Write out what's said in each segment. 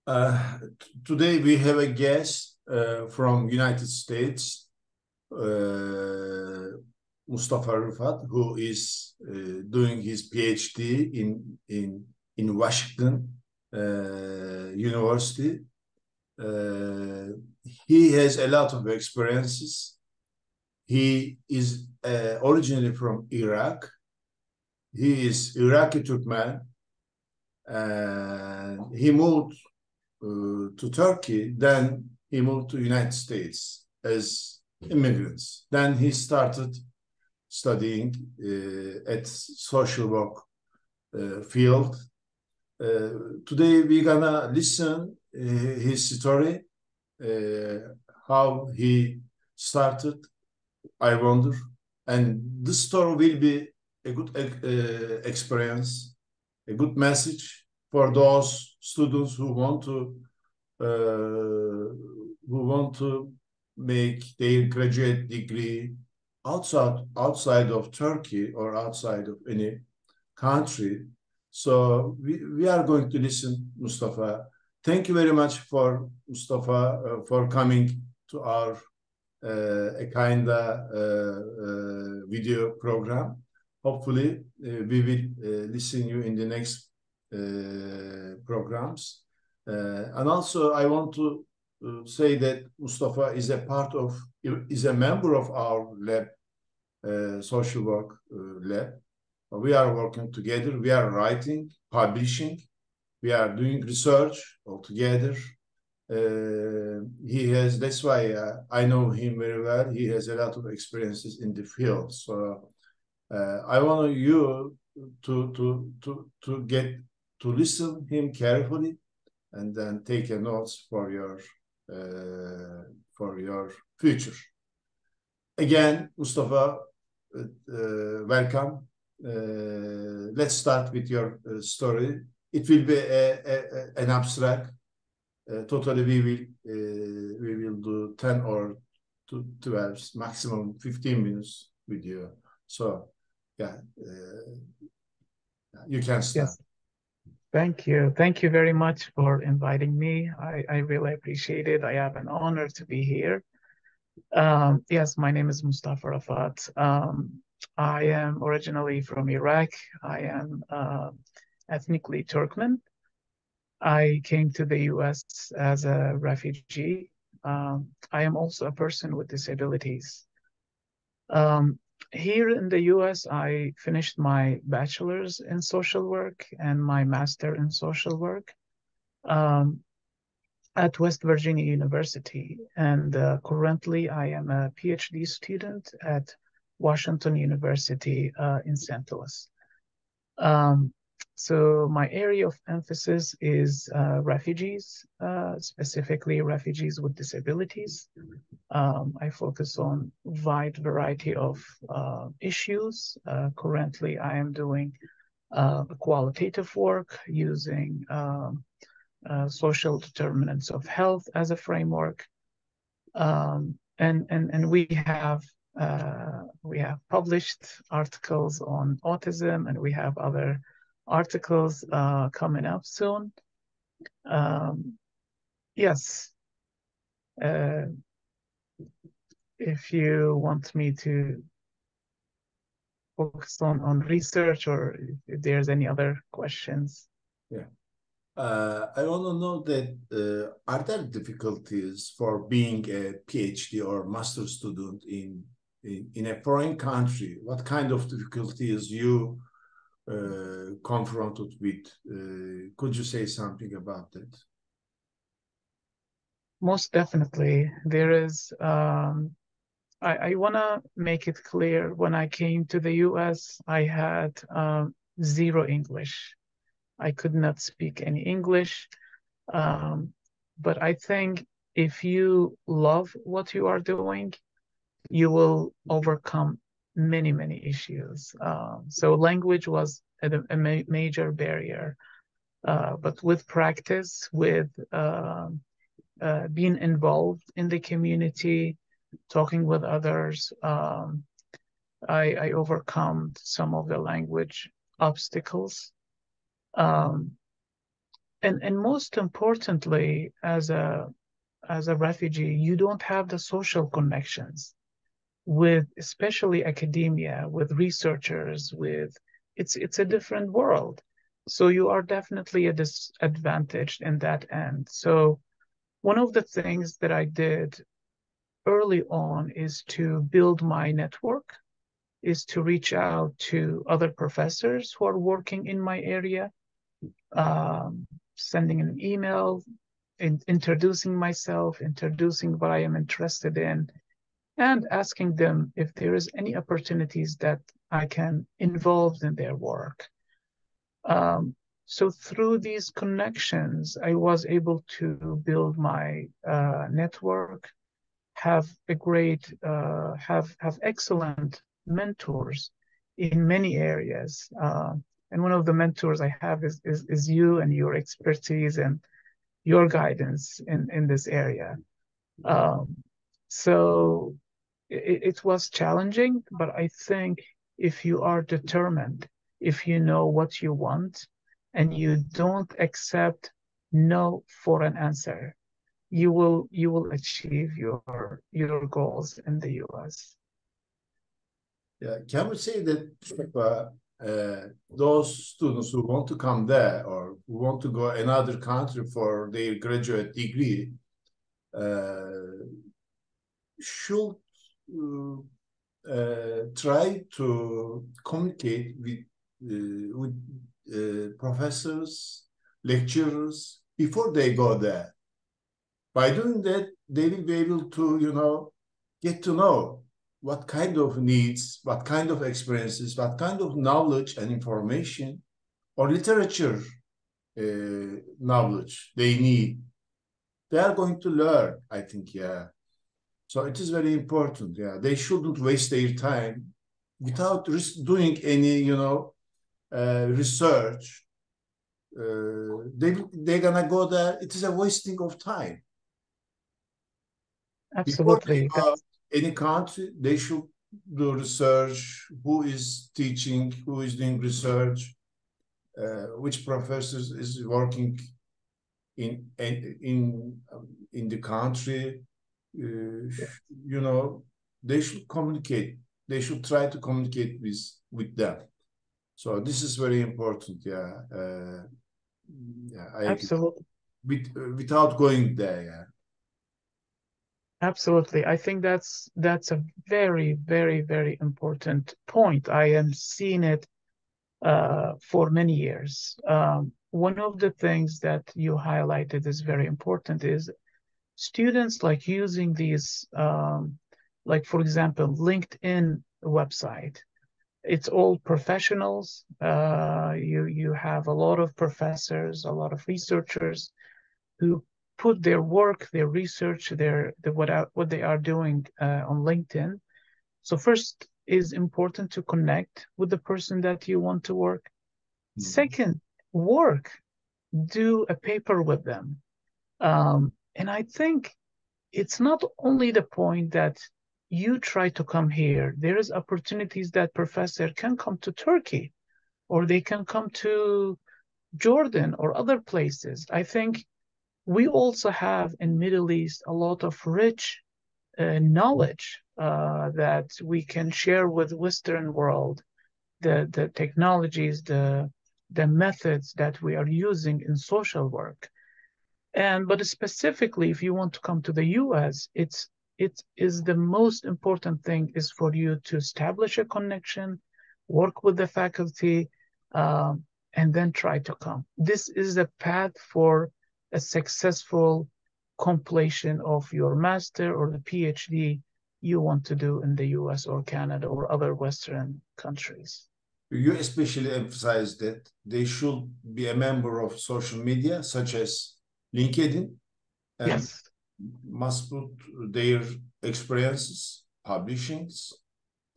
Today we have a guest from United States, Mustafa Rfat, who is doing his PhD in Washington University. He has a lot of experiences. He is originally from Iraq. He is Iraqi Turkmen, and he moved to Turkey. Then he moved to United States as immigrants. Then he started studying at social work field. Today we're gonna listen his story, how he started, I wonder, and this story will be a good experience, a good message for those students who want to make their graduate degree outside of Turkey or outside of any country. So we are going to listen, Mustafa. Thank you very much for Mustafa for coming to our a kind of video program. Hopefully, we will listen you in the next programs. And also, I want to say that Mustafa is a member of our lab, social work lab. We are working together. We are writing, publishing. We are doing research all together. That's why I know him very well. He has a lot of experiences in the field. So I want you to get to listen him carefully and then take a notes for your future. Again, Mustafa, welcome. Let's start with your story. It will be an abstract. Totally, we will do 10 or 12, maximum 15 minutes video. So, yeah, you can start. Yes. Thank you. Thank you very much for inviting me. I really appreciate it. I have an honor to be here. Yes, my name is Mustafa Rfat. I am originally from Iraq. I am ethnically Turkmen. I came to the US as a refugee. I am also a person with disabilities. Um, Here in the US, I finished my bachelor's in social work and my master in social work um, at West Virginia University. And currently, I am a PhD student at Washington University in St. Louis. Um, so my area of emphasis is refugees, specifically refugees with disabilities. I focus on wide variety of issues. Currently, I am doing qualitative work using social determinants of health as a framework, and we have published articles on autism, and we have other articles coming up soon. Yes. If you want me to focus on research or if there's any other questions. Yeah. I want to know that are there difficulties for being a PhD or master student in a foreign country? What kind of difficulties you confronted with? Could you say something about that? Most definitely. There is, I want to make it clear, when I came to the US, I had zero English. I could not speak any English. But I think if you love what you are doing, you will overcome many, many issues. So language was a major barrier. But with practice, with being involved in the community, talking with others, I overcome some of the language obstacles. and most importantly, as a refugee, you don't have the social connections with especially academia, with researchers, with it's a different world. So you are definitely a disadvantage in that end. So one of the things that I did early on is to build my network, is to reach out to other professors who are working in my area, um, sending an email, introducing myself, introducing what I am interested in, and asking them if there is any opportunities that I can involve in their work. Um, so through these connections, I was able to build my network, have a great, have excellent mentors in many areas. And one of the mentors I have is you and your expertise and your guidance in this area. Um, so it was challenging, but I think if you are determined, if you know what you want, and you don't accept no for an answer, you will achieve your goals in the US. Yeah, can we say that those students who want to come there or who want to go another country for their graduate degree should uh, try to communicate with professors, lecturers before they go there. By doing that, they will be able to, get to know what kind of needs, what kind of experiences, what kind of knowledge and information or literature knowledge they need. They are going to learn, I think, yeah. So it is very important, yeah. They shouldn't waste their time without doing any, research. They're gonna go there. It is a wasting of time. Before they Absolutely. go That's any country, they should do research. Who is teaching? Who is doing research? Which professors is working in the country? Uh, you know, they should communicate. They should try to communicate with them. So this is very important. Yeah, yeah. I agree. absolutely. Without going there. Yeah. Absolutely. I think that's a very, very, very important point. I am seeing it for many years. One of the things that you highlighted is very important is students like using these, like for example, LinkedIn website. It's all professionals. You have a lot of professors, a lot of researchers who put their work, their research, what they are doing on LinkedIn. So first is important to connect with the person that you want to work. Mhm. Second, work, do a paper with them. And I think it's not only the point that you try to come here. There is opportunities that professor can come to Turkey or they can come to Jordan or other places. I think we also have in Middle East a lot of rich knowledge that we can share with Western world, the technologies, the methods that we are using in social work. And but specifically, if you want to come to the US, it is the most important thing is for you to establish a connection, work with the faculty, and then try to come. This is a path for a successful completion of your master or the PhD you want to do in the US or Canada or other Western countries. You especially emphasize that they should be a member of social media, such as LinkedIn, and Yes, must put their experiences, publishings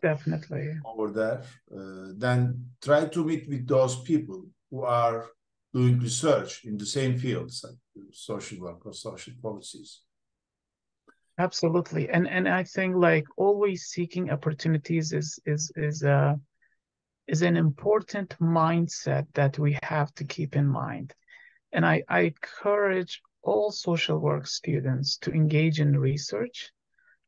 definitely. over there. Then try to meet with those people who are doing research in the same fields, like social work or social policies. Absolutely. And I think like always seeking opportunities is an important mindset that we have to keep in mind. And I encourage all social work students to engage in research.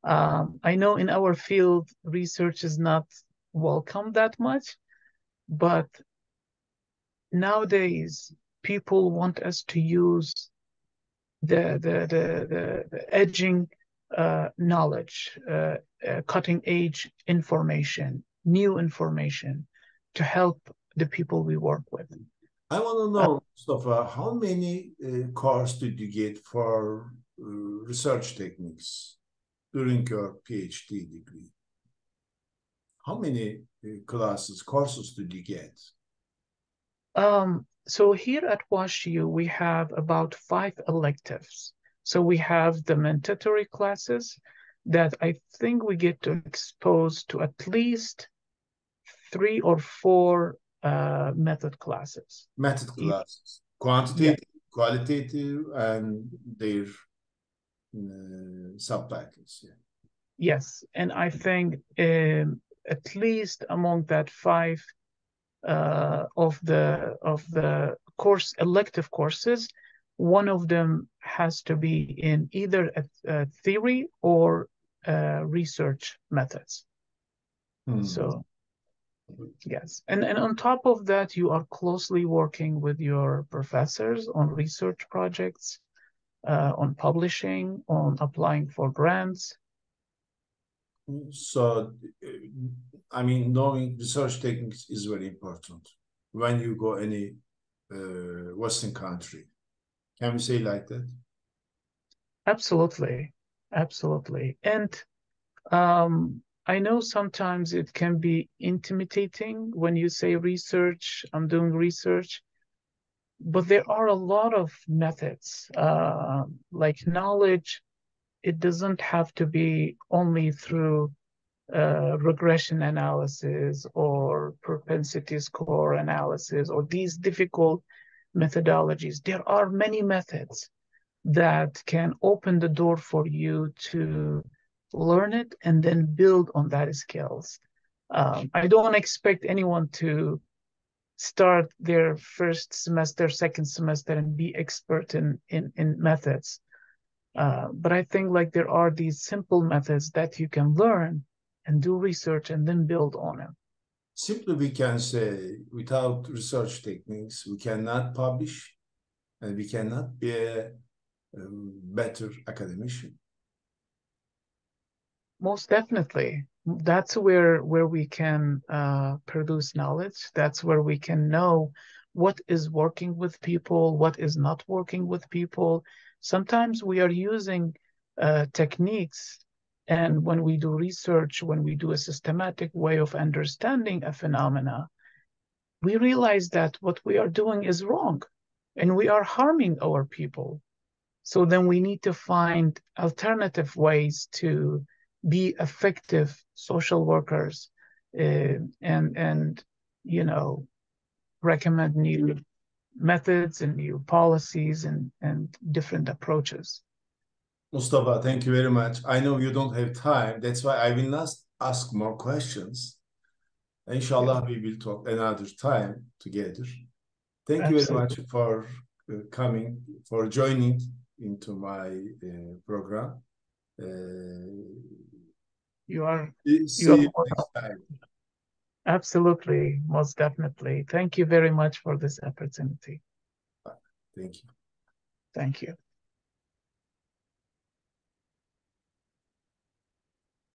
I know in our field, research is not welcome that much, but nowadays people want us to use the edging knowledge, cutting edge information, new information to help the people we work with. I want to Uh, know, Mustafa, how many courses did you get for research techniques during your PhD degree? How many courses did you get? so here at WashU, we have about 5 electives. So we have the mandatory classes that I think we get to expose to at least 3 or 4 method classes. Method E- classes, Yeah, quantitative, qualitative, and their subtitles. Yeah. yes. And I think at least among that 5 of the course elective courses, one of them has to be in either a theory or research methods. Hmm. So yes, and on top of that, you are closely working with your professors on research projects, on publishing, on applying for grants. So, I mean, knowing research techniques is very important when you go any Western country. Can we say like that? Absolutely, absolutely. And I know sometimes it can be intimidating when you say research, I'm doing research, but there are a lot of methods. Like knowledge, it doesn't have to be only through regression analysis or propensity score analysis or these difficult methodologies. There are many methods that can open the door for you to learn it and then build on that skills. I don't expect anyone to start their first semester, second semester, and be expert in methods. But I think like there are these simple methods that you can learn and do research and then build on them. Simply, we can say without research techniques, we cannot publish and we cannot be a better academician. Most definitely. That's where we can produce knowledge. That's where we can know what is working with people, what is not working with people. Sometimes we are using techniques, and when we do research, when we do a systematic way of understanding a phenomena, we realize that what we are doing is wrong, and we are harming our people. So then we need to find alternative ways to be effective social workers, and you know recommend new methods and new policies and different approaches. Mustafa, thank you very much. I know you don't have time. That's why I will not ask more questions. Yeah, Inshallah, we will talk another time together. Thank you very much absolutely. for coming, for joining into my program. Uh, You are you see are you more next time. absolutely, most definitely. Thank you very much for this opportunity. Thank you. Thank you.